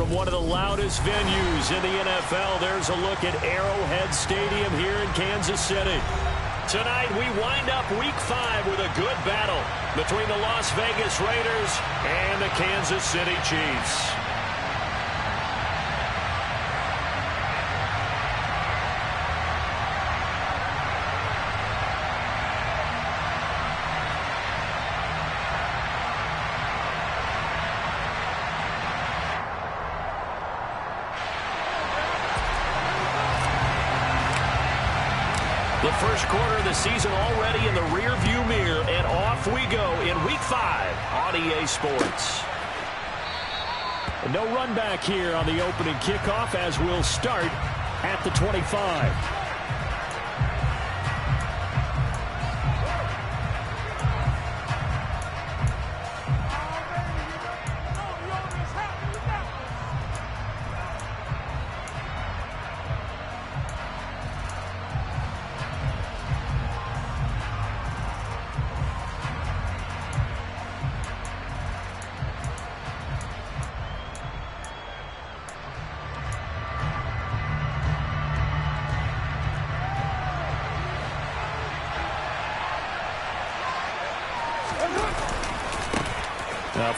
from one of the loudest venues in the NFL. There's a look at Arrowhead Stadium here in Kansas City. Tonight, we wind up Week 5 with a good battle between the Las Vegas Raiders and the Kansas City Chiefs. The first quarter of the season already in the rearview mirror, and off we go in Week 5 on EA Sports. And no run back here on the opening kickoff as we'll start at the 25.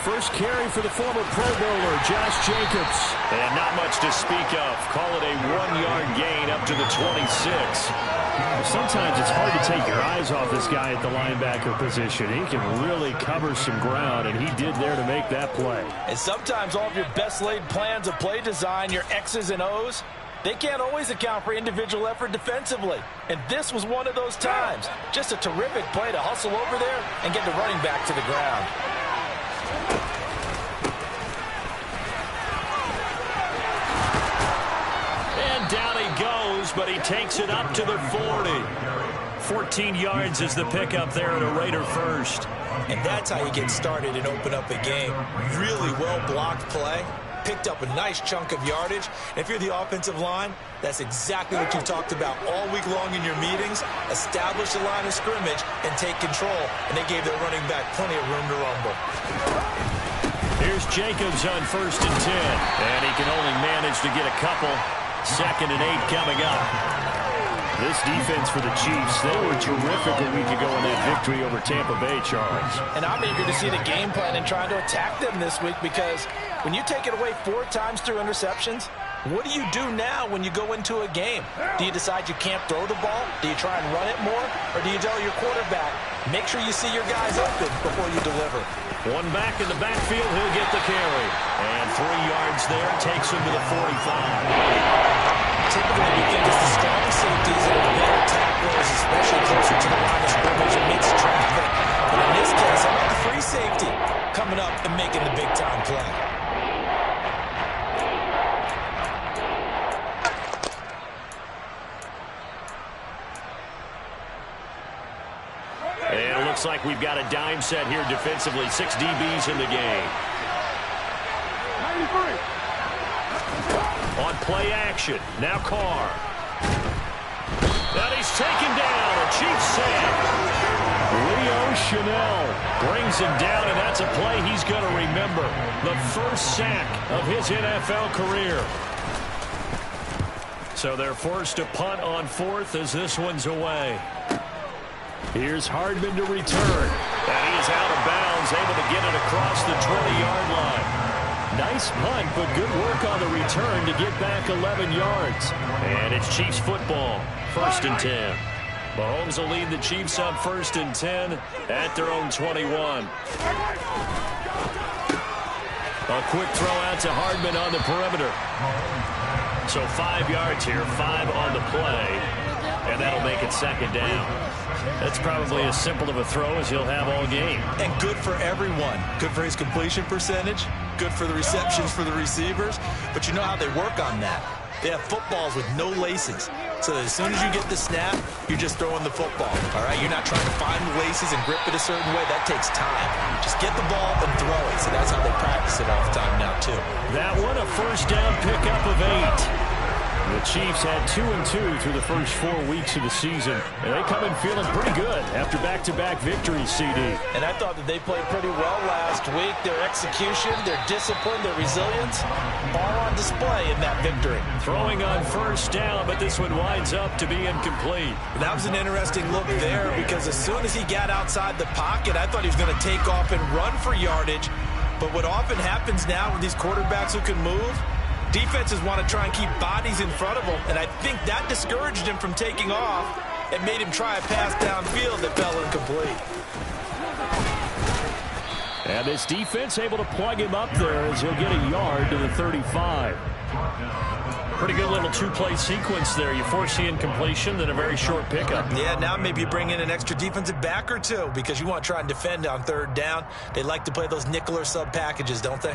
First carry for the former Pro Bowler, Josh Jacobs. And not much to speak of. Call it a 1-yard gain up to the 26. Sometimes it's hard to take your eyes off this guy at the linebacker position. He can really cover some ground, and he did there to make that play. And sometimes all of your best laid plans of play design, your X's and O's, they can't always account for individual effort defensively. And this was one of those times. Just a terrific play to hustle over there and get the running back to the ground. Down he goes, but he takes it up to the 40. 14 yards is the pickup there at a Raider first. And that's how you get started and open up a game. Really well-blocked play. Picked up a nice chunk of yardage. And if you're the offensive line, that's exactly what you talked about all week long in your meetings. Establish the line of scrimmage and take control. And they gave their running back plenty of room to rumble. Here's Jacobs on 1st and 10. And he can only manage to get a couple. 2nd and 8 coming up. This defense for the Chiefs, they were terrific a week ago in that victory over Tampa Bay, Charles. And I'm eager to see the game plan and trying to attack them this week, because when you take it away 4 times through interceptions, what do you do now when you go into a game? Do you decide you can't throw the ball? Do you try and run it more? Or do you tell your quarterback, make sure you see your guys open before you deliver? One back in the backfield, he'll get the carry. And 3 yards there, takes him to the 45. Typically, we think it's the strong safeties that are better tacklers, especially closer to the line of scrimmage amidst traffic. But in this case, how about the free safety coming up and making the big-time play? And it looks like we've got a dime set here defensively. 6 DBs in the game. 93. On play action, now Carr. And he's taken down, a Chiefs sack. Leo Chanel brings him down, and that's a play he's going to remember. The first sack of his NFL career. So they're forced to punt on 4th as this one's away. Here's Hardman to return. And he is out of bounds, able to get it across the 20-yard line. Nice punt, but good work on the return to get back 11 yards. And it's Chiefs football, 1st and 10. Mahomes will lead the Chiefs up 1st and 10 at their own 21. A quick throw out to Hardman on the perimeter. So 5 yards here, 5 on the play. And that'll make it 2nd down. That's probably as simple of a throw as he'll have all game. And good for everyone. Good for his completion percentage. Good for the receptions for the receivers. But you know how they work on that. They have footballs with no laces. So that as soon as you get the snap, you're just throwing the football. All right? You're not trying to find the laces and grip it a certain way. That takes time. Just get the ball and throw it. So that's how they practice it all the time now, too. That one, a 1st down pickup of 8. The Chiefs had 2-2 through the first 4 weeks of the season, and they come in feeling pretty good after back-to-back victories, CD. And I thought that they played pretty well last week. Their execution, their discipline, their resilience, all on display in that victory. Throwing on first down, but this one winds up to be incomplete. That was an interesting look there because as soon as he got outside the pocket, I thought he was going to take off and run for yardage. But what often happens now with these quarterbacks who can move, defenses want to try and keep bodies in front of them, and I think that discouraged him from taking off and made him try a pass downfield that fell incomplete. And this defense able to plug him up there as he'll get a yard to the 35. Pretty good little two-play sequence there. You force the incompletion, then a very short pickup. Yeah, now maybe you bring in an extra defensive back or two because you want to try and defend on third down. They like to play those nickel or sub packages, don't they?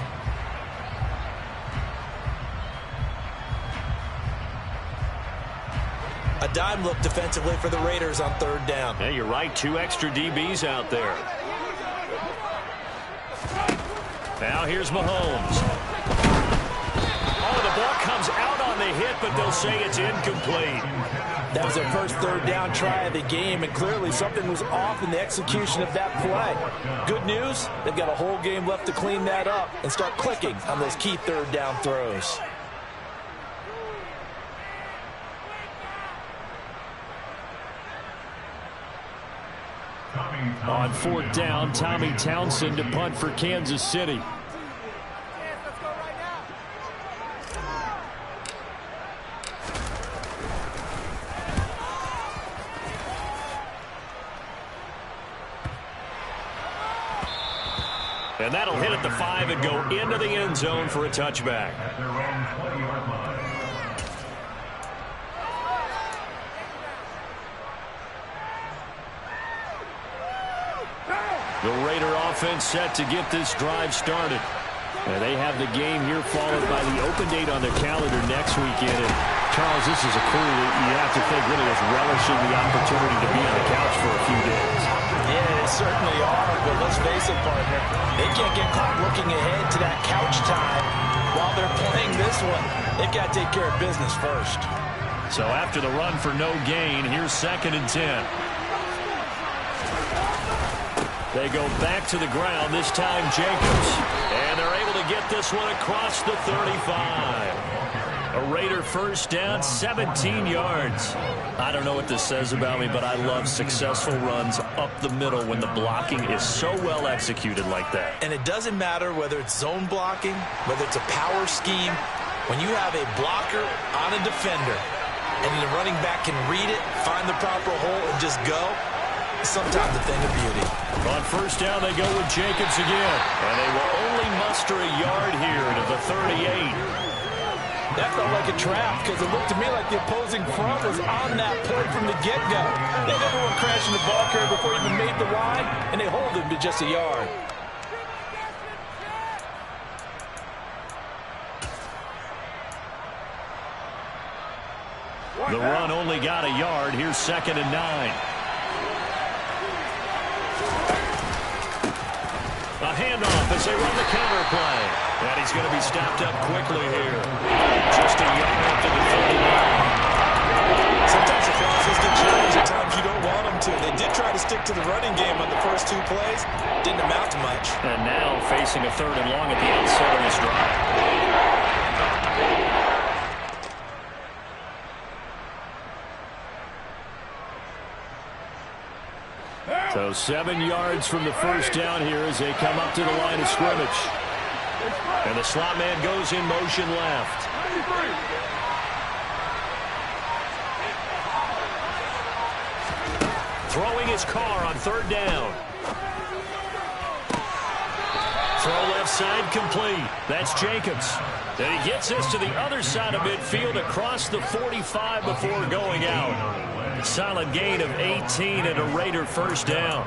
A dime look defensively for the Raiders on third down. Yeah, you're right. 2 extra DBs out there. Now here's Mahomes. Oh, the ball comes out on the hit, but they'll say it's incomplete. That was their first third down try of the game, and clearly something was off in the execution of that play. Good news, they've got a whole game left to clean that up and start clicking on those key third down throws. On fourth down, Tommy Townsend to punt for Kansas City. And that'll hit at the 5 and go into the end zone for a touchback. The Raider offense set to get this drive started. And they have the game here followed by the open date on their calendar next weekend. And Charles, this is a crew that you have to think really is relishing the opportunity to be on the couch for a few days. Yeah, they certainly are, but let's face it, partner. They can't get caught looking ahead to that couch time while they're playing this one. They've got to take care of business first. So after the run for no gain, here's 2nd and 10. They go back to the ground, this time Jacobs. And they're able to get this one across the 35. A Raider first down, 17 yards. I don't know what this says about me, but I love successful runs up the middle when the blocking is so well executed like that. And it doesn't matter whether it's zone blocking, whether it's a power scheme. When you have a blocker on a defender and the running back can read it, find the proper hole, and just go, sometimes a thing of beauty. On first down, they go with Jacobs again. And they will only muster a yard here to the 38. That felt like a trap because it looked to me like the opposing front was on that play from the get-go. They had everyone crashing the ball carrier before he even made the line, and they hold him to just a yard. The run only got a yard. Here's 2nd and 9. A handoff as they run the counter play. And he's going to be stopped up quickly here. Just a yard after the 39. Sometimes the crosses get challenged. At times you don't want them to. They did try to stick to the running game on the first 2 plays. Didn't amount to much. And now facing a 3rd and long at the outset of this drive. So 7 yards from the first down here as they come up to the line of scrimmage. And the slot man goes in motion left. Throwing his car on 3rd down. Throw left side complete. That's Jacobs. And he gets this to the other side of midfield across the 45 before going out. Solid gain of 18 and a Raider first down.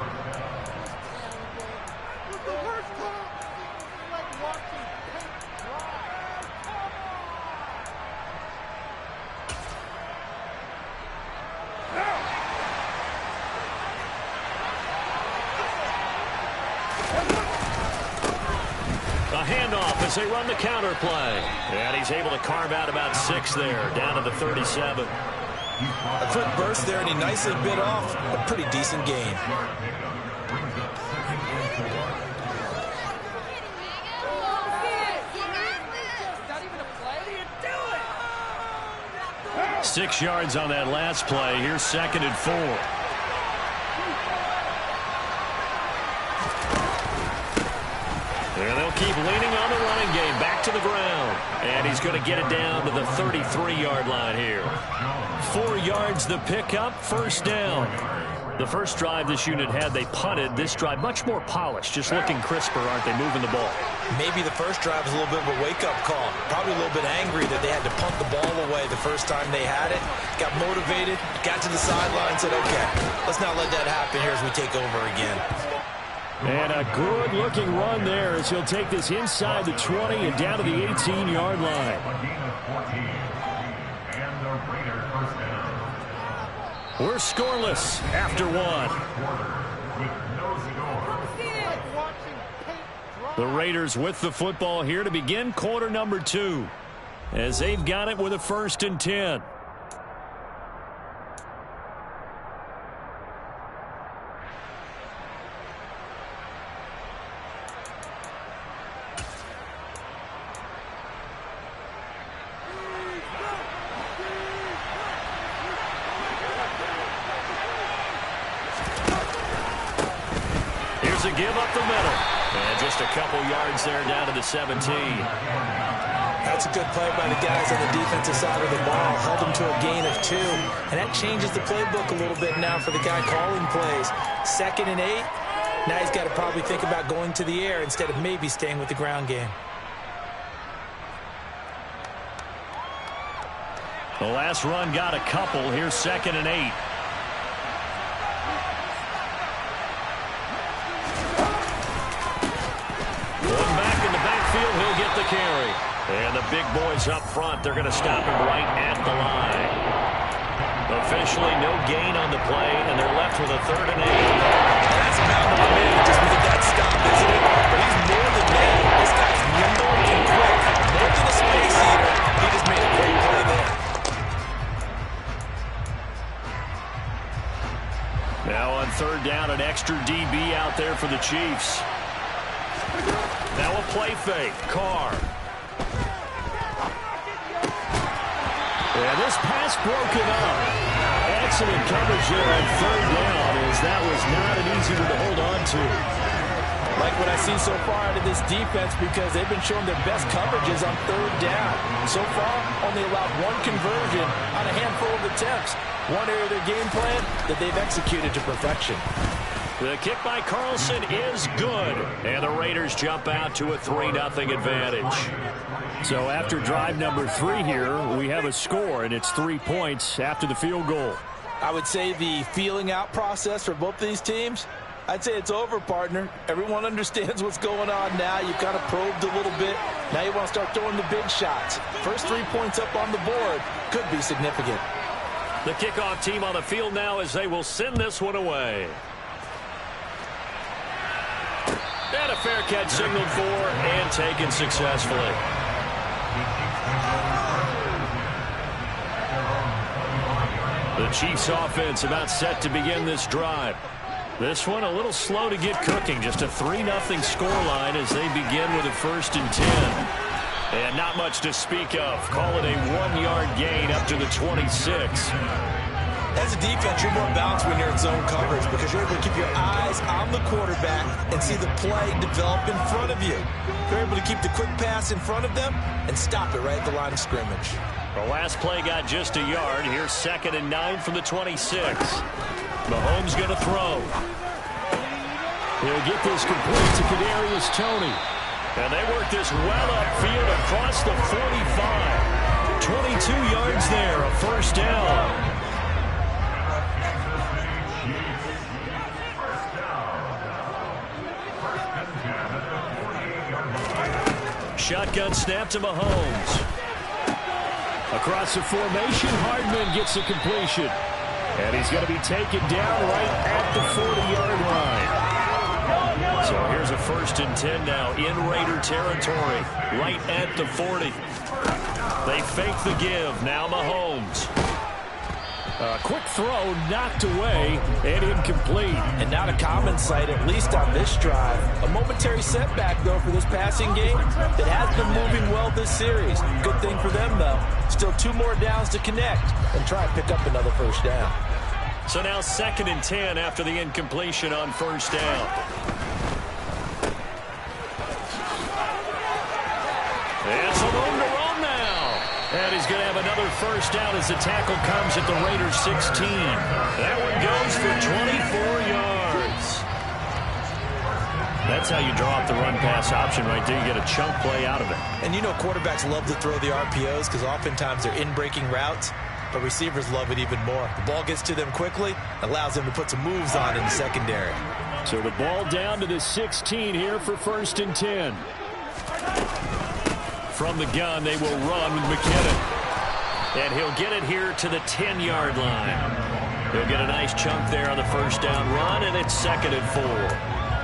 A handoff as they run the counter play. And he's able to carve out about 6 there, down to the 37. A quick burst there, and he nicely bit off a pretty decent gain. What 6 yards on that last play. Here's 2nd and 4. And they'll keep leaning on the running game. Back to the ground. And he's going to get it down to the 33-yard line here. 4 yards the pickup, 1st down. The first drive this unit had, they punted. This drive, much more polished, just looking crisper, aren't they, moving the ball? Maybe the first drive was a little bit of a wake-up call. Probably a little bit angry that they had to punt the ball away the first time they had it. Got motivated, got to the sideline, said, okay, let's not let that happen here as we take over again. And a good-looking run there as he'll take this inside the 20 and down to the 18-yard line. We're scoreless after 1. The Raiders with the football here to begin quarter number 2, as they've got it with a 1st and 10. To give up the middle. And just a couple yards there down to the 17. That's a good play by the guys on the defensive side of the ball. Held them to a gain of 2. And that changes the playbook a little bit now for the guy calling plays. 2nd and 8. Now he's got to probably think about going to the air instead of maybe staying with the ground game. The last run got a couple. Here's 2nd and 8. He'll get the carry. And the big boys up front, they're going to stop him right at the line. Officially no gain on the play, and they're left with a 3rd and 8. That's about the man just with that stop, isn't it? But he's more than that. This guy's nimble and quick. More than a space eater. He just made a great play there. Now on 3rd down, an extra DB out there for the Chiefs. Now a play fake. Carr. Yeah, this pass broken up. Excellent coverage there on 3rd down, as that was not an easy one to hold on to. Like what I see so far out of this defense, because they've been showing their best coverages on 3rd down. So far, only allowed 1 conversion on a handful of attempts. One area of their game plan that they've executed to perfection. The kick by Carlson is good. And the Raiders jump out to a 3-0 advantage. So after drive number 3 here, we have a score, and it's 3 points after the field goal. I would say the feeling out process for both these teams, I'd say it's over, partner. Everyone understands what's going on now. You've kind of probed a little bit. Now you want to start throwing the big shots. First 3 points up on the board could be significant. The kickoff team on the field now as they will send this one away. And a fair catch signaled for and taken successfully. The Chiefs offense about set to begin this drive. This one a little slow to get cooking. Just a 3-0 scoreline as they begin with a 1st and 10. And not much to speak of. Call it a 1-yard gain up to the 26. As a defense, you're more balanced when you're in zone coverage because you're able to keep your eyes on the quarterback and see the play develop in front of you. You're able to keep the quick pass in front of them and stop it right at the line of scrimmage. The last play got just a yard. Here's 2nd and 9 from the 26. Mahomes going to throw. He'll get this complete to Kadarius Toney. And they work this well upfield across the 45. 22 yards there, a 1st down. Shotgun snap to Mahomes. Across the formation, Hardman gets the completion. And he's going to be taken down right at the 40-yard line. So here's a 1st and 10 now in Raider territory, right at the 40. They fake the give. Now Mahomes. Quick throw, knocked away, and incomplete. And not a common sight, at least on this drive. A momentary setback, though, for this passing game that has been moving well this series. Good thing for them, though. Still 2 more downs to connect and try and pick up another 1st down. So now 2nd and 10 after the incompletion on 1st down. It's a room to run now. And he's going to have another 1st down as the tackle comes at the Raiders 16. That one goes for 24 yards. That's how you draw up the run-pass option right there. You get a chunk play out of it. And you know quarterbacks love to throw the RPOs because oftentimes they're in-breaking routes. But receivers love it even more. The ball gets to them quickly, allows them to put some moves on in the secondary. So the ball down to the 16 here for 1st and 10. From the gun, they will run with McKinnon. And he'll get it here to the 10-yard line. He'll get a nice chunk there on the 1st down run, and it's 2nd and 4.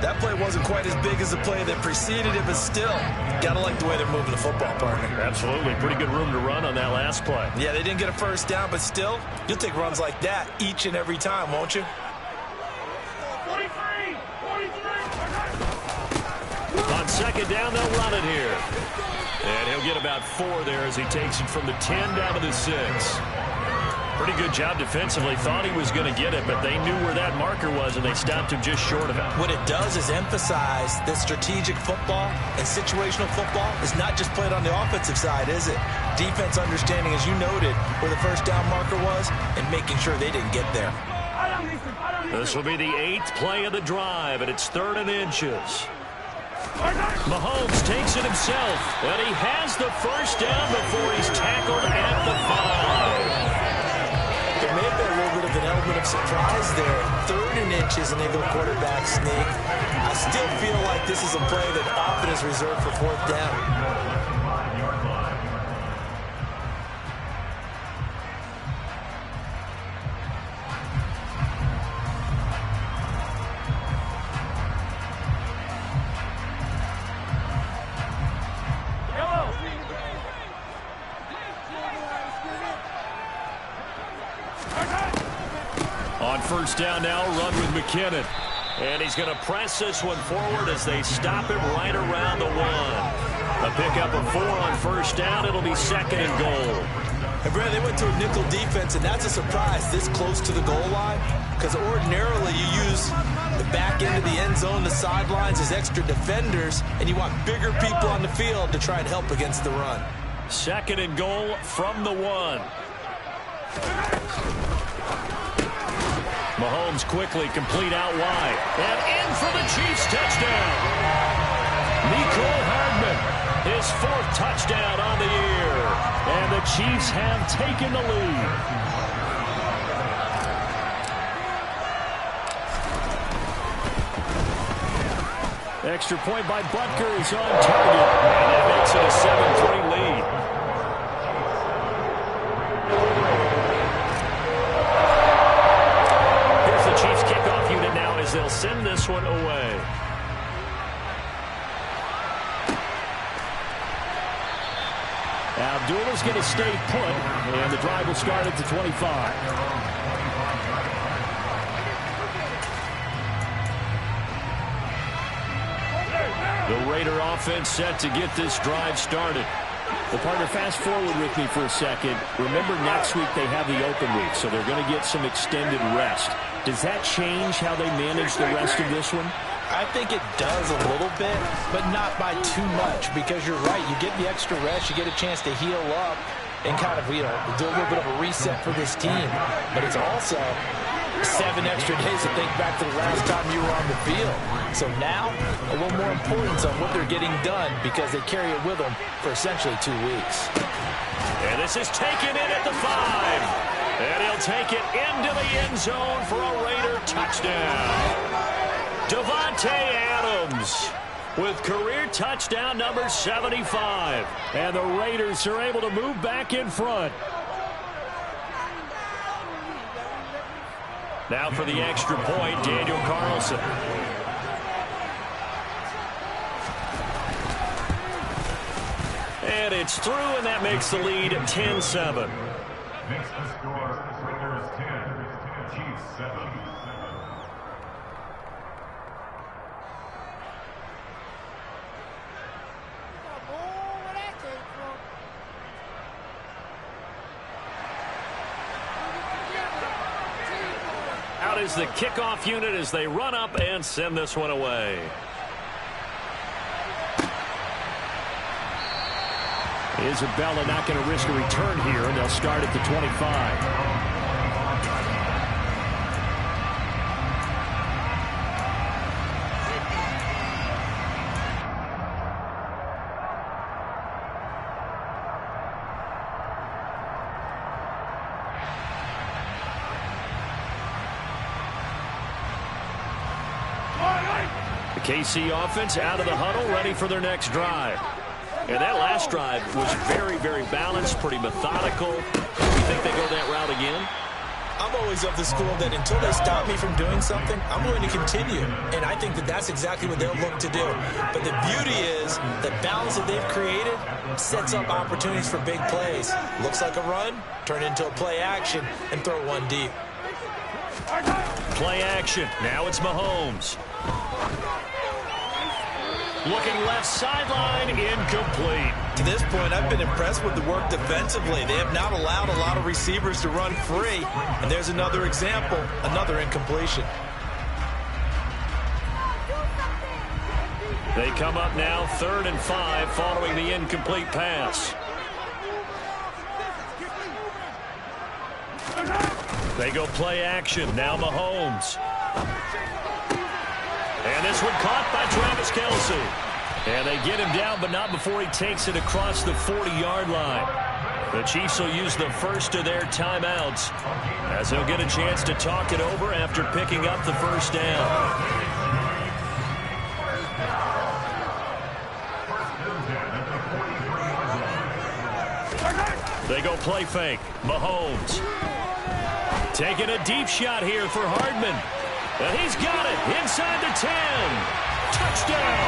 That play wasn't quite as big as the play that preceded it, but still, gotta like the way they're moving the football, partner. Absolutely. Pretty good room to run on that last play. Yeah, they didn't get a 1st down, but still, you'll take runs like that each and every time, won't you? 43. On 2nd down, they'll run it here. And he'll get about 4 there as he takes it from the 10 down to the 6. Pretty good job defensively. Thought he was going to get it, but they knew where that marker was, and they stopped him just short of it. What it does is emphasize that strategic football and situational football is not just played on the offensive side, is it? Defense understanding, as you noted, where the 1st down marker was and making sure they didn't get there. This will be the 8th play of the drive, and it's 3rd and inches. Mahomes takes it himself, and he has the 1st down before he's tackled at the 5. There may have been a little bit of an element of surprise there. 3rd and inches, and they go quarterback sneak. I still feel like this is a play that often is reserved for 4th down. On 1st down now, run with McKinnon. And he's going to press this one forward as they stop him right around the 1. A pickup of 4 on 1st down. It'll be 2nd and goal. And Brad, they went to a nickel defense, and that's a surprise this close to the goal line, because ordinarily you use the back end of the end zone, the sidelines as extra defenders, and you want bigger people on the field to try and help against the run. 2nd and goal from the 1. Mahomes quickly complete out wide. And in for the Chiefs touchdown. Nicole Hardman, his 4th touchdown on the year. And the Chiefs have taken the lead. Extra point by Butker is on target. And that makes it a 7-3 lead. Chiefs kickoff unit now as they'll send this one away. Abdullah's going to stay put, and the drive will start at the 25. The Raider offense set to get this drive started. Well, partner, fast forward with me for a second. Remember, next week they have the open week, so they're going to get some extended rest. Does that change how they manage the rest of this one? I think it does a little bit, but not by too much, because you're right. You get the extra rest, you get a chance to heal up and kind of, do a little bit of a reset for this team. But it's also 7 extra days to think back to the last time you were on the field. So now, a little more importance on what they're getting done, because they carry it with them for essentially 2 weeks. And this is taken in at the 5. And he'll take it into the end zone for a Raider touchdown. Davante Adams with career touchdown number 75. And the Raiders are able to move back in front. Now for the extra point, Daniel Carlson. And it's through, and that makes the lead 10-7. Makes the score Raiders 10, Chiefs 7. Out is the kickoff unit as they run up and send this one away. Isabella not going to risk a return here, and they'll start at the 25. The KC offense out of the huddle, ready for their next drive. And that last drive was very, very balanced, pretty methodical. You think they go that route again? I'm always of the school that until they stop me from doing something, I'm going to continue. And I think that that's exactly what they'll look to do. But the beauty is the balance that they've created sets up opportunities for big plays. Looks like a run, turn into a play action, and throw one deep. Play action. Now it's Mahomes. Looking left sideline, incomplete. To this point, I've been impressed with the work defensively. They have not allowed a lot of receivers to run free. And there's another example, another incompletion. They come up now 3rd and 5 following the incomplete pass. They go play action. Now Mahomes. And this one caught by Travis Kelce. And they get him down, but not before he takes it across the 40-yard line. The Chiefs will use the first of their timeouts as they'll get a chance to talk it over after picking up the first down. They go play fake. Mahomes. Taking a deep shot here for Hardman. And he's got it inside the 10. Touchdown.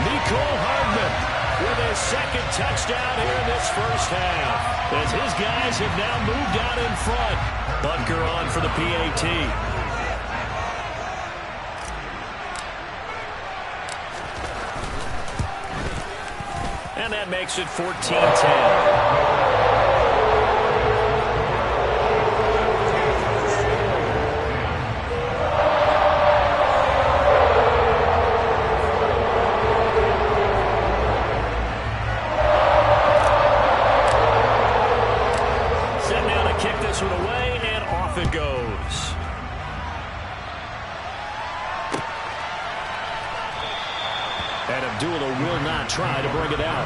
Nicole Hardman with his second touchdown here in this first half. As his guys have now moved out in front. Butker on for the PAT. And that makes it 14-10. Will not try to bring it out.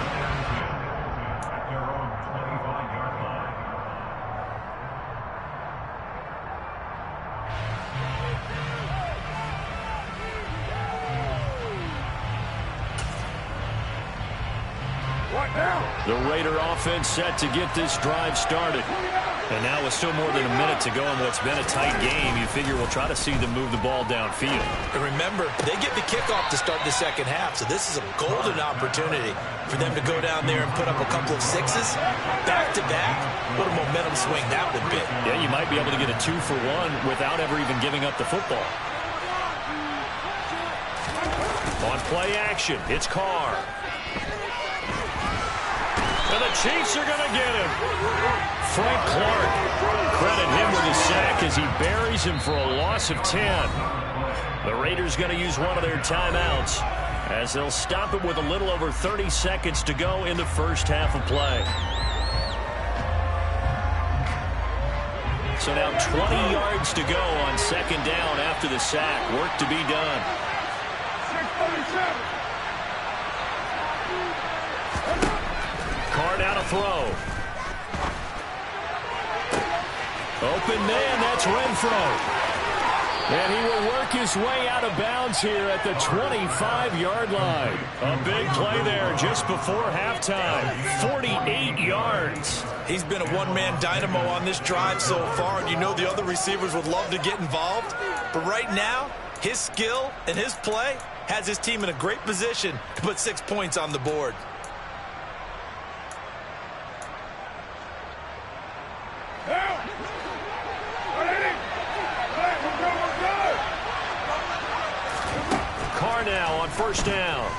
The Raider offense set to get this drive started. And now with still more than a minute to go in what's been a tight game, you figure we'll try to see them move the ball downfield. And remember, they get the kickoff to start the second half, so this is a golden opportunity for them to go down there and put up a couple of sixes back-to-back. What a momentum swing that would be. Yeah, you might be able to get a 2-for-1 without ever even giving up the football. On play action, it's Carr. And the Chiefs are going to get him. Frank Clark, credit him with a sack as he buries him for a loss of 10. The Raiders going to use one of their timeouts as they'll stop it with a little over 30 seconds to go in the first half of play. So now 20 yards to go on second down after the sack. Work to be done. Carr down a throw. Open man, that's Renfro. And he will work his way out of bounds here at the 25-yard line. A big play there just before halftime. 48 yards. He's been a one-man dynamo on this drive so far, and you know the other receivers would love to get involved. But right now, his skill and his play has his team in a great position to put 6 points on the board. score now on first down.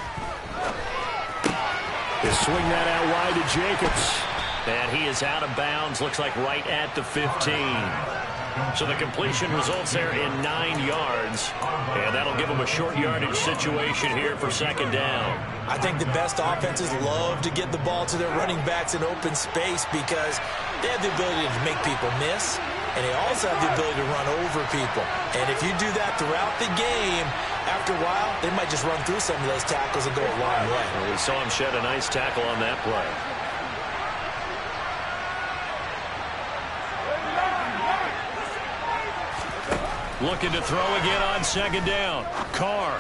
They swing that out wide to Jacobs. And he is out of bounds, looks like right at the 15. So the completion results there in 9 yards. And that'll give them a short yardage situation here for second down. I think the best offenses love to get the ball to their running backs in open space because they have the ability to make people miss, and they also have the ability to run over people. And if you do that throughout the game, after a while, they might just run through some of those tackles and go a long way. Well, we saw him shed a nice tackle on that play. Looking to throw again on second down. Carr.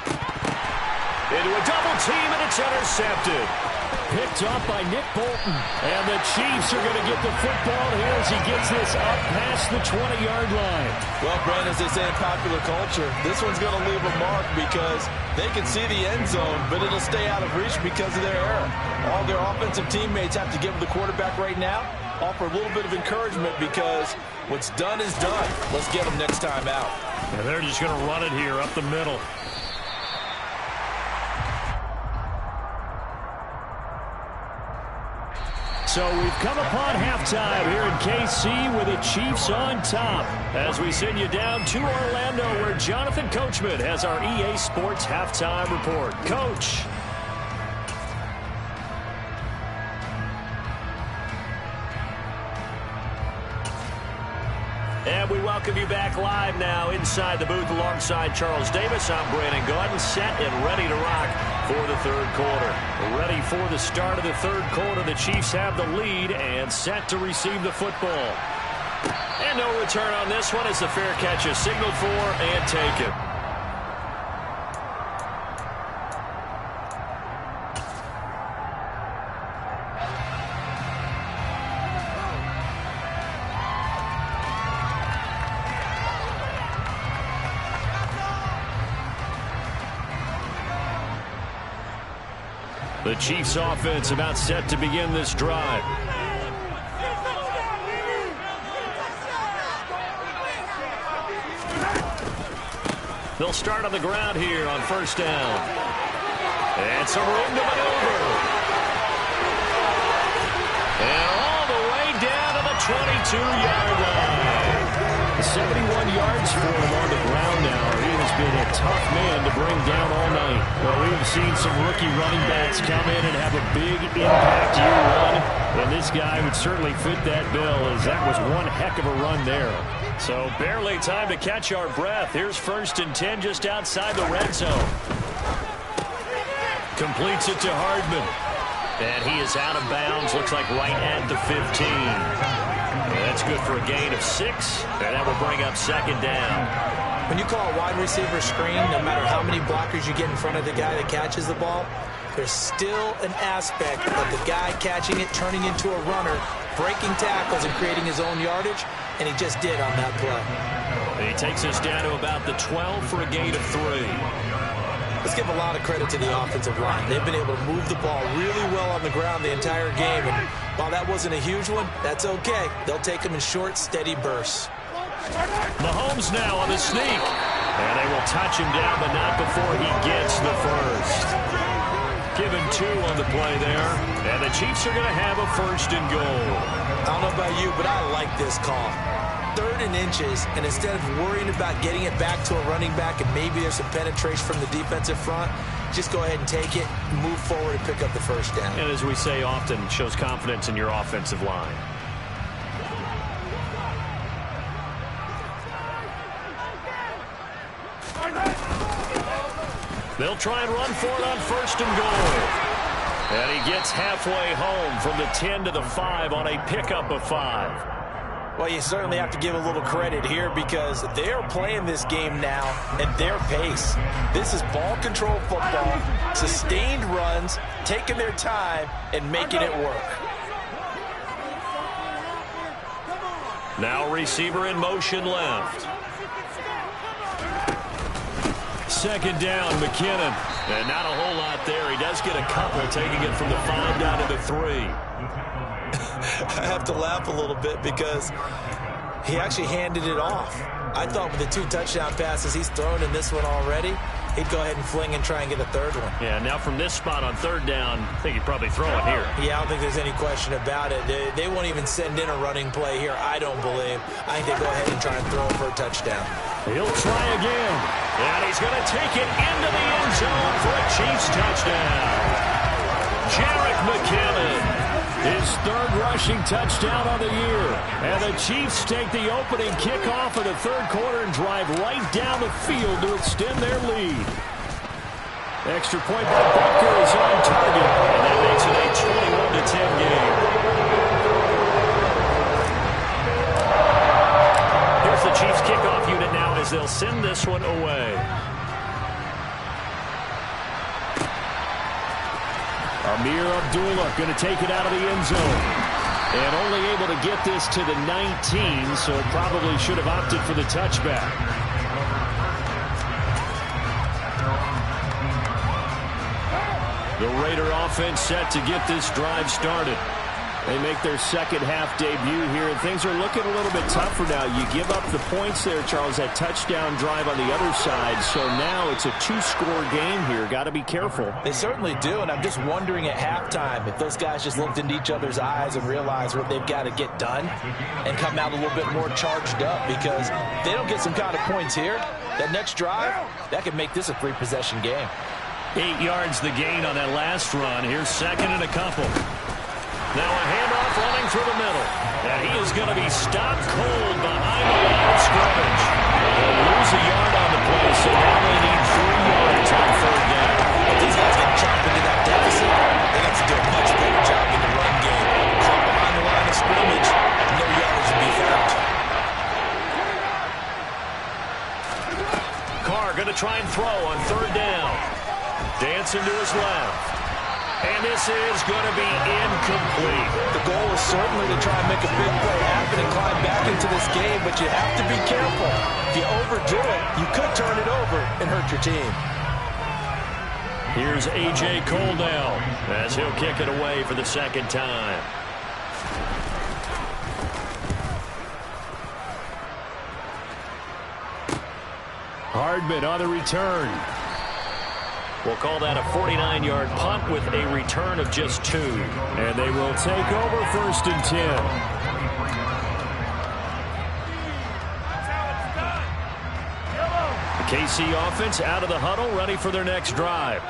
Into a double team, and it's intercepted. Picked off by Nick Bolton. And the Chiefs are going to get the football here as he gets this up past the 20-yard line. Well, Brandon, as they say in popular culture, this one's going to leave a mark because they can see the end zone, but it'll stay out of reach because of their error. All their offensive teammates have to give the quarterback right now, offer a little bit of encouragement because what's done is done. Let's get them next time out. And they're just going to run it here up the middle. So we've come upon halftime here in KC with the Chiefs on top as we send you down to Orlando where Jonathan Coachman has our EA Sports halftime report. Coach. And we welcome you back live now inside the booth alongside Charles Davis. I'm Brandon Gaudin, set and ready to rock for the third quarter. Ready for the start of the third quarter. The Chiefs have the lead and set to receive the football. And no return on this one as the fair catch is signaled for and taken. The Chiefs offense about set to begin this drive. They'll start on the ground here on first down. And some room to maneuver. And all the way down to the 22-yard line. 71 yards for him on the ground now. He has been a tough man to bring down all night. Well, we have seen some rookie running backs come in and have a big impact year one. And this guy would certainly fit that bill as that was one heck of a run there. So barely time to catch our breath. Here's first and 10 just outside the red zone. Completes it to Hardman. And he is out of bounds. Looks like right at the 15. That's good for a gain of 6, and that will bring up second down. When you call a wide receiver screen, no matter how many blockers you get in front of the guy that catches the ball, there's still an aspect of the guy catching it, turning into a runner, breaking tackles and creating his own yardage, and he just did on that play. He takes us down to about the 12 for a gain of 3. Let's give a lot of credit to the offensive line. They've been able to move the ball really well on the ground the entire game. And while that wasn't a huge one, that's okay. They'll take them in short, steady bursts. Mahomes now on the sneak. And they will touch him down, but not before he gets the first. Given 2 on the play there. And the Chiefs are going to have a first and goal. I don't know about you, but I like this call. 3rd and inches, and instead of worrying about getting it back to a running back and maybe there's some penetration from the defensive front, just go ahead and take it, move forward, and pick up the first down. And as we say often, shows confidence in your offensive line. They'll try and run for it on first and goal. And he gets halfway home from the 10 to the 5 on a pickup of 5. Well, you certainly have to give a little credit here because they're playing this game now at their pace. This is ball control football, sustained runs, taking their time, and making it work. Now receiver in motion left. Second down, McKinnon. And not a whole lot there. He does get a couple, taking it from the 5 down to the 3. I have to laugh a little bit because he actually handed it off. I thought with the 2 touchdown passes he's thrown in this one already, he'd go ahead and fling and try and get a third one. Yeah, now from this spot on 3rd down, I think he'd probably throw it here. Yeah, I don't think there's any question about it. They won't even send in a running play here, I don't believe. I think they go ahead and try and throw it for a touchdown. He'll try again. And he's going to take it into the end zone for a Chiefs touchdown. Jerick McKinnon, his 3rd rushing touchdown of the year. And the Chiefs take the opening kickoff of the 3rd quarter and drive right down the field to extend their lead. Extra point by Butker is on target. And that makes it a 21-10 game. Here's the Chiefs kickoff unit now as they'll send this one away. Amir Abdullah going to take it out of the end zone. And only able to get this to the 19, so probably should have opted for the touchback. The Raider offense set to get this drive started. They make their 2nd half debut here, and things are looking a little bit tougher now. You give up the points there, Charles, that touchdown drive on the other side. So now it's a 2-score game here. Got to be careful. They certainly do, and I'm just wondering at halftime if those guys just looked into each other's eyes and realized what they've got to get done and come out a little bit more charged up, because if they don't get some kind of points here, that next drive, that could make this a 3-possession game. 8 yards the gain on that last run. Here's 2nd and a couple. Now a handoff running through the middle. And he is going to be stopped cold behind the line of scrimmage. They'll lose a yard on the play, so now they need 3 yards on 3rd down. If these guys get chopped into that deficit, they have to do a much better job in the run game. Caught behind the line of scrimmage, no yards to be found. Carr going to try and throw on 3rd down. Dancing to his left. And this is going to be incomplete. The goal is certainly to try and make a big play happen and climb back into this game, but you have to be careful. If you overdo it, you could turn it over and hurt your team. Here's A.J. Coldell as he'll kick it away for the 2nd time. Hardman on the return. We'll call that a 49-yard punt with a return of just 2. And they will take over 1st and 10. The KC offense out of the huddle, ready for their next drive.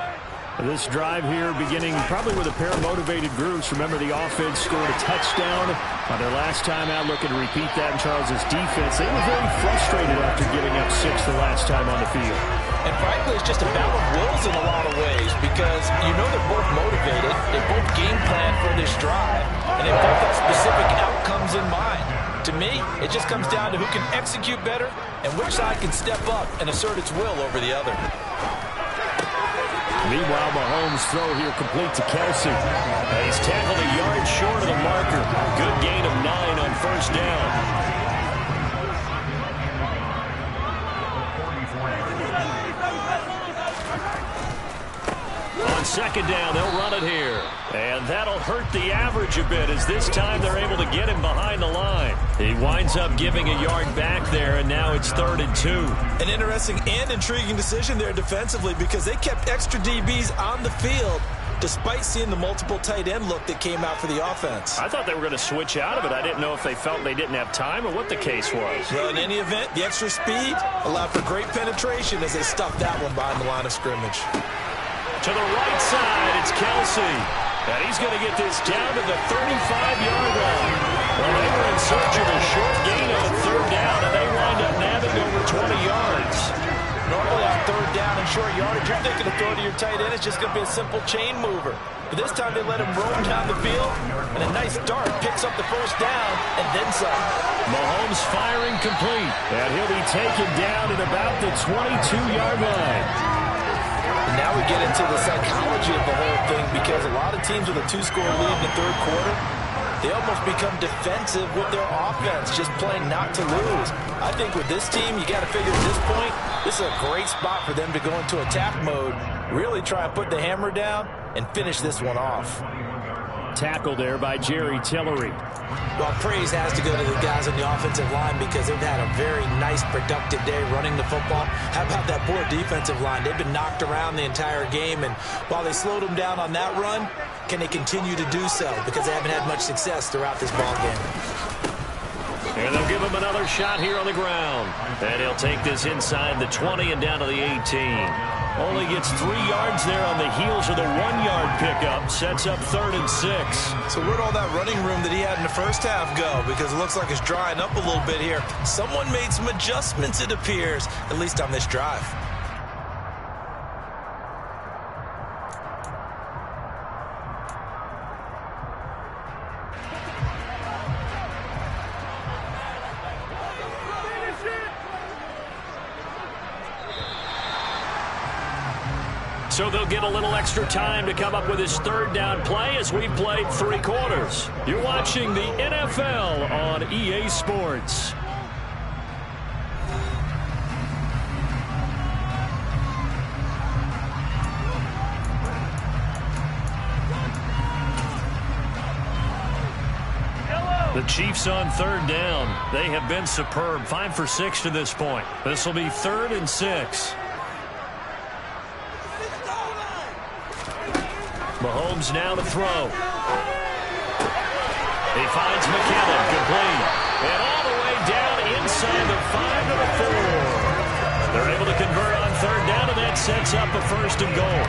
This drive here beginning probably with a pair of motivated groups. Remember, the offense scored a touchdown on their last time out. Looking to repeat that in Charles's defense. They were very frustrated after giving up 6 the last time on the field. And frankly, it's just a battle of wills in a lot of ways, because you know they're both motivated. They both game plan for this drive, and they both have specific outcomes in mind. To me, it just comes down to who can execute better and which side can step up and assert its will over the other. Meanwhile, Mahomes' throw here complete to Kelsey. He's tackled a yard short of the marker. Good gain of 9 on 1st down. On 2nd down, they'll run it here. And that'll hurt the average a bit, as this time they're able to get him behind the line. He winds up giving a yard back there, and now it's 3rd and 2. An interesting and intriguing decision there defensively, because they kept extra DBs on the field despite seeing the multiple tight end look that came out for the offense. I thought they were going to switch out of it. I didn't know if they felt they didn't have time or what the case was. Well, in any event, the extra speed allowed for great penetration as they stuffed that one behind the line of scrimmage. To the right side, it's Kelsey. And he's going to get this down to the 35-yard line. Well, they were in search of a short gain on 3rd down, and they wind up nabbing over 20 yards. Normally on 3rd down and short yardage, you're thinking to throw to your tight end. It's just going to be a simple chain mover. But this time they let him roam down the field, and a nice dart picks up the 1st down and then some. Mahomes firing complete, and he'll be taken down at about the 22-yard line. And now we get into the psychology of the whole thing, because a lot of teams with a 2-score lead in the 3rd quarter, they almost become defensive with their offense, just playing not to lose. I think with this team, you got to figure at this point, this is a great spot for them to go into attack mode, really try and put the hammer down and finish this one off. Tackle there by Jerry Tillery. Well, praise has to go to the guys on the offensive line because they've had a very nice, productive day running the football. How about that poor defensive line? They've been knocked around the entire game, and while they slowed them down on that run, can they continue to do so? Because they haven't had much success throughout this ball game. And they'll give him another shot here on the ground. And he'll take this inside the 20 and down to the 18. Only gets 3 yards there on the heels of the 1-yard pickup. Sets up 3rd and 6. So where'd all that running room that he had in the first half go? Because it looks like it's drying up a little bit here. Someone made some adjustments, it appears, at least on this drive. So they'll get a little extra time to come up with his 3rd down play as we played 3 quarters. You're watching the NFL on EA Sports. The Chiefs on 3rd down. They have been superb. 5 for 6 to this point. This will be 3rd and 6. Mahomes now to throw. He finds McKinnon, complete. And all the way down inside the 5 to the 4. They're able to convert on 3rd down, and that sets up a 1st and goal.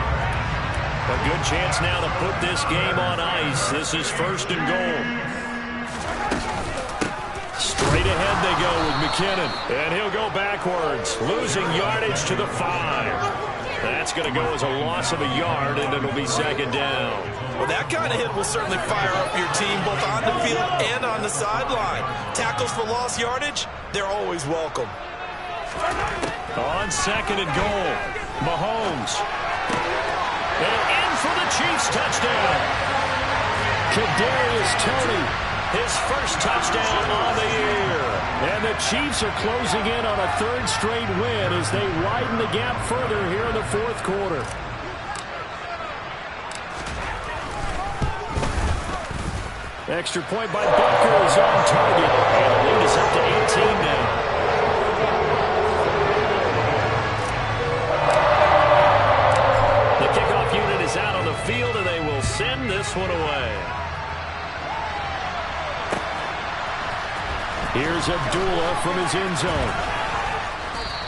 A good chance now to put this game on ice. This is 1st and goal. Straight ahead they go with McKinnon. And he'll go backwards, losing yardage to the 5. That's going to go as a loss of a yard, and it'll be 2nd down. Well, that kind of hit will certainly fire up your team both on the field and on the sideline. Tackles for lost yardage, they're always welcome. On 2nd and goal, Mahomes. And in for the Chiefs touchdown. Kadarius Toney, his 1st touchdown on the year. And the Chiefs are closing in on a 3rd straight win as they widen the gap further here in the 4th quarter. Extra point by Butker is on target. And the lead is up to 18 now. The kickoff unit is out on the field, and they will send this one away. Here's Abdullah from his end zone.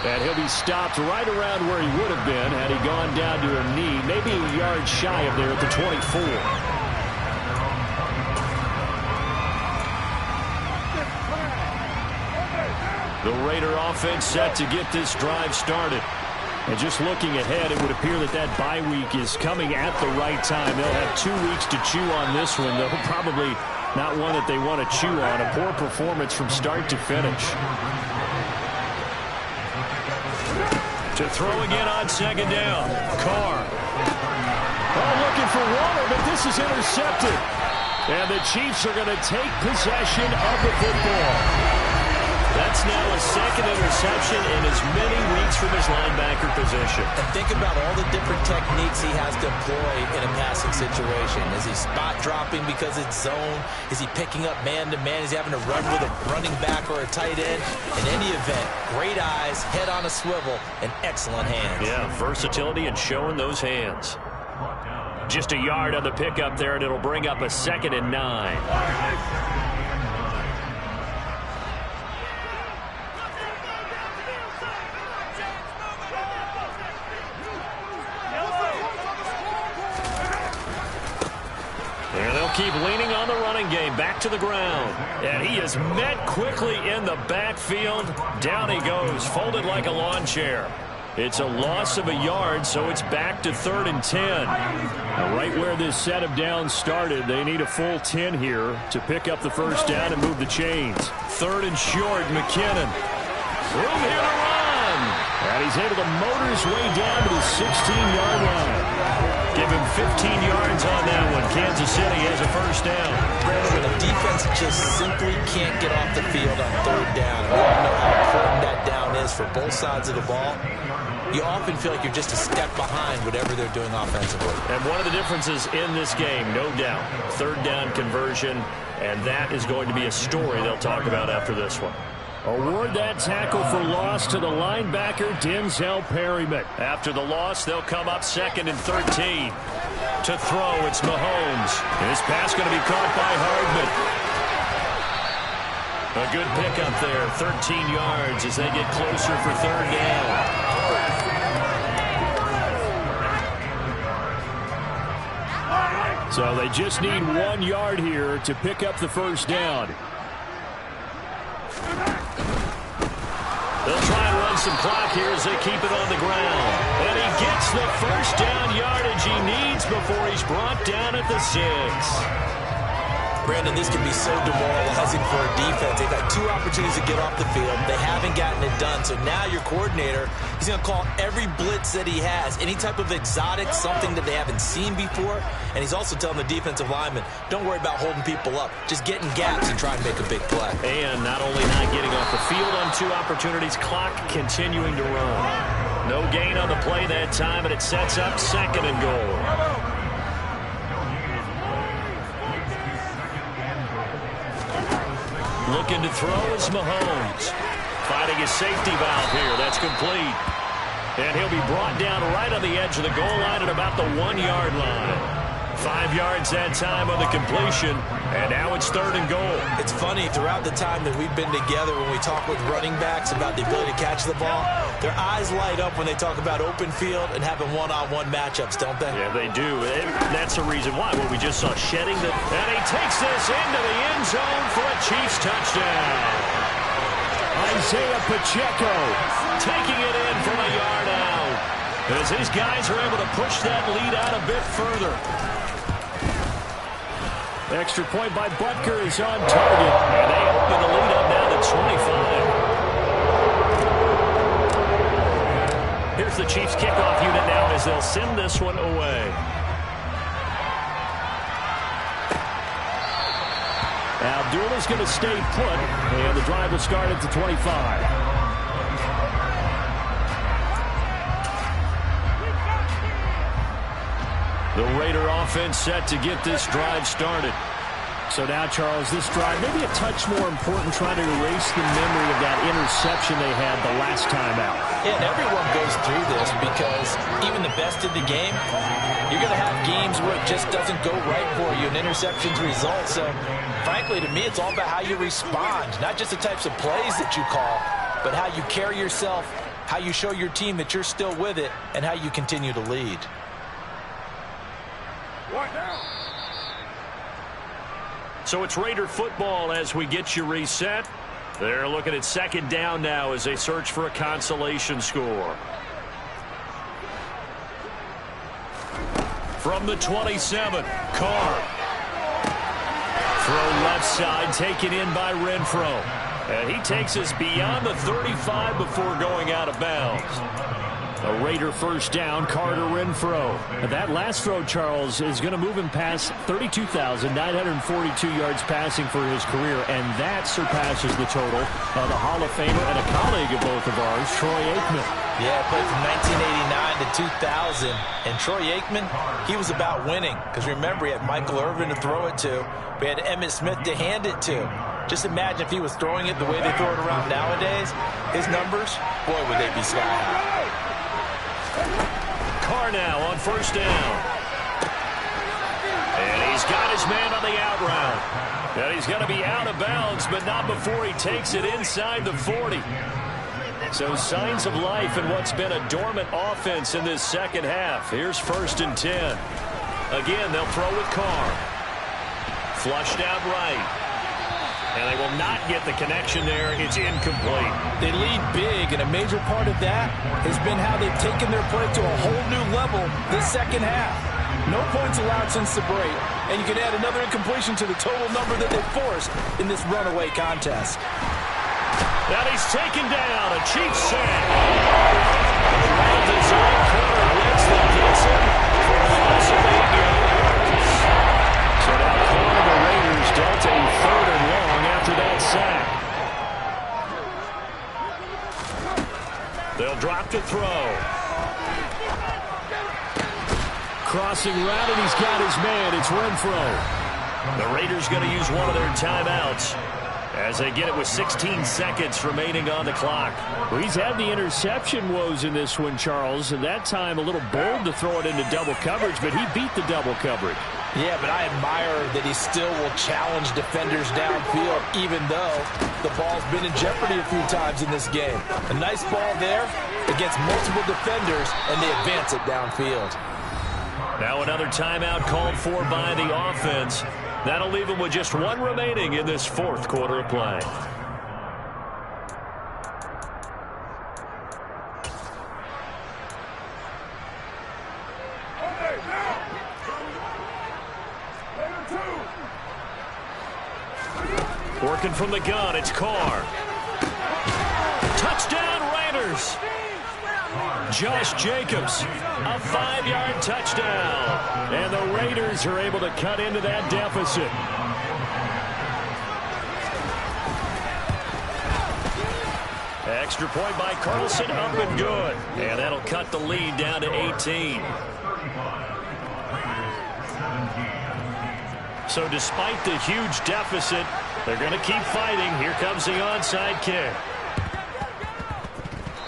And he'll be stopped right around where he would have been had he gone down to a knee, maybe a yard shy of there at the 24. The Raider offense set to get this drive started. And just looking ahead, it would appear that that bye week is coming at the right time. They'll have 2 weeks to chew on this one. They'll probably not one that they want to chew on. A poor performance from start to finish. To throw again on 2nd down. Carr. Oh, looking for Waller, but this is intercepted. And the Chiefs are going to take possession of the football. That's now a 2nd interception in as many weeks from his linebacker position. And think about all the different techniques he has to employ in a passing situation. Is he spot dropping because it's zone? Is he picking up man-to-man? Is he having to run with a running back or a tight end? In any event, great eyes, head on a swivel, and excellent hands. Yeah, versatility and showing those hands. Just a yard on the pickup there, and it'll bring up a 2nd and 9. And they'll keep leaning on the running game. Back to the ground. And he is met quickly in the backfield. Down he goes, folded like a lawn chair. It's a loss of a yard, so it's back to 3rd and 10. Now, right where this set of downs started, they need a full 10 here to pick up the 1st down and move the chains. 3rd and short, McKinnon. Room here to run. And he's able to motor his way down to the 16-yard line. Give him 15 yards on that one. Kansas City has a first down. When the defense just simply can't get off the field on third down, and we all know how important that down is for both sides of the ball, you often feel like you're just a step behind whatever they're doing offensively. And one of the differences in this game, no doubt, third down conversion, and that is going to be a story they'll talk about after this one. Award that tackle for loss to the linebacker, Denzel Perryman. After the loss, they'll come up 2nd and 13. To throw, it's Mahomes. His pass going to be caught by Hardman. A good pickup there, 13 yards as they get closer for third down. So they just need 1 yard here to pick up the first down. They'll try and run some clock here as they keep it on the ground. And he gets the first down yardage he needs before he's brought down at the 6. Brandon, this can be so demoralizing for a defense. They've had 2 opportunities to get off the field. They haven't gotten it done. So now your coordinator, he's going to call every blitz that he has, any type of exotic, something that they haven't seen before. And he's also telling the defensive lineman, don't worry about holding people up. Just get in gaps and try and make a big play. And not only not getting off the field on 2 opportunities, clock continuing to run. No gain on the play that time, and it sets up 2nd and goal. Looking to throw is Mahomes. Finding his safety valve here. That's complete. And he'll be brought down right on the edge of the goal line at about the 1 yard line. 5 yards that time on the completion. And now it's 3rd and goal. It's funny, throughout the time that we've been together, when we talk with running backs about the ability to catch the ball, their eyes light up when they talk about open field and having one-on-one matchups, don't they? Yeah, they do. That's the reason why. What we just saw, shedding the... And he takes this into the end zone for a Chiefs touchdown. Isaiah Pacheco Taking it in from a yard out. As his guys are able to push that lead out a bit further. Extra point by Butker is on target. And they open the lead up now to 25. Here's the Chiefs kickoff unit now as they'll send this one away. Abdullah's going to stay put, and the drive will start at the 25. The Raider offense set to get this drive started. So now, Charles, this drive maybe a touch more important, trying to erase the memory of that interception they had the last time out. Yeah, and everyone goes through this because even the best in the game, you're going to have games where it just doesn't go right for you, and interceptions result. So, frankly, to me, it's all about how you respond, not just the types of plays that you call, but how you carry yourself, how you show your team that you're still with it, and how you continue to lead. So it's Raider football as we get you reset. They're looking at 2nd down now as they search for a consolation score. From the 27, Carr. Throw left side, taken in by Renfro. And he takes us beyond the 35 before going out of bounds. A Raider first down, Carter Renfro. That last throw, Charles, is going to move him past 32,942 yards passing for his career, and that surpasses the total of the Hall of Famer and a colleague of both of ours, Troy Aikman. Yeah, played from 1989 to 2000, and Troy Aikman, he was about winning, because remember, he had Michael Irvin to throw it to. We had Emmitt Smith to hand it to. Just imagine if he was throwing it the way they throw it around nowadays, his numbers, boy, would they be sky high. Carr now on first down. And he's got his man on the out route. And he's going to be out of bounds, but not before he takes it inside the 40. So signs of life in what's been a dormant offense in this second half. Here's 1st and 10. Again, they'll throw with Carr. Flushed out right. And they will not get the connection there. It's incomplete. They lead big, and a major part of that has been how they've taken their play to a whole new level this second half. No points allowed since the break, and you can add another incompletion to the total number that they forced in this runaway contest. Now he's taken down. A Chiefs sack. Around his own corner, Wentz that gets him for a loss crossing route, and he's got his man. It's Renfro. The Raiders going to use one of their timeouts as they get it with 16 seconds remaining on the clock. Well, he's had the interception woes in this one, Charles, and that time a little bold to throw it into double coverage, but he beat the double coverage. Yeah, but I admire that he still will challenge defenders downfield, even though the ball's been in jeopardy a few times in this game. A nice ball there against multiple defenders, and they advance it downfield. Now another timeout called for by the offense. That'll leave them with just one remaining in this fourth quarter of play. Working from the gun, it's Carr. Touchdown, Raiders. Josh Jacobs, a 5-yard touchdown. And the Raiders are able to cut into that deficit. Extra point by Carlson, up and good. And that'll cut the lead down to 18. So despite the huge deficit, they're going to keep fighting. Here comes the onside kick.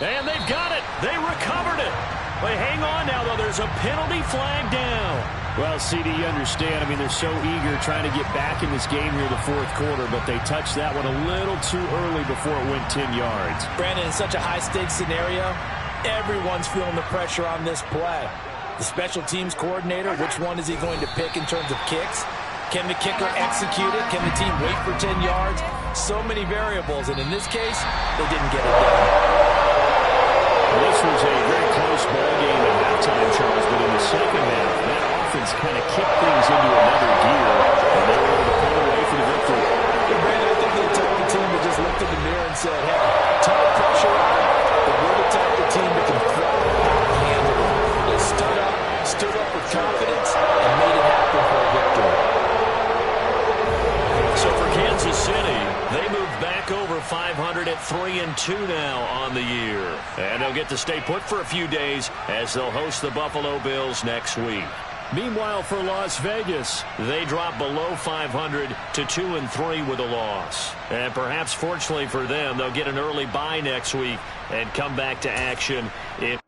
And they've got it. They recovered it. But hang on now, though. There's a penalty flag down. Well, CD, you understand. I mean, they're so eager trying to get back in this game here in the fourth quarter, but they touched that one a little too early before it went 10 yards. Brandon, in such a high-stakes scenario, everyone's feeling the pressure on this play. The special teams coordinator, which one is he going to pick in terms of kicks? Can the kicker execute it? Can the team wait for 10 yards? So many variables, and in this case, they didn't get it done. This was a very close ball game at halftime, Charles, but in the second half, that offense kind of kicked things into another gear, and they were able to pull away for the victory. Yeah, Brandon, I think the entire team that just looked in the mirror and said, hey, ton of pressure on, but we're the type of team that can throw and handle it. They stood up with confidence, and made it happen for a victory. So for Kansas City, they move back over 500 at 3-2 now on the year. And they'll get to stay put for a few days as they'll host the Buffalo Bills next week. Meanwhile, for Las Vegas, they drop below 500 to 2-3 with a loss. And perhaps fortunately for them, they'll get an early bye next week and come back to action in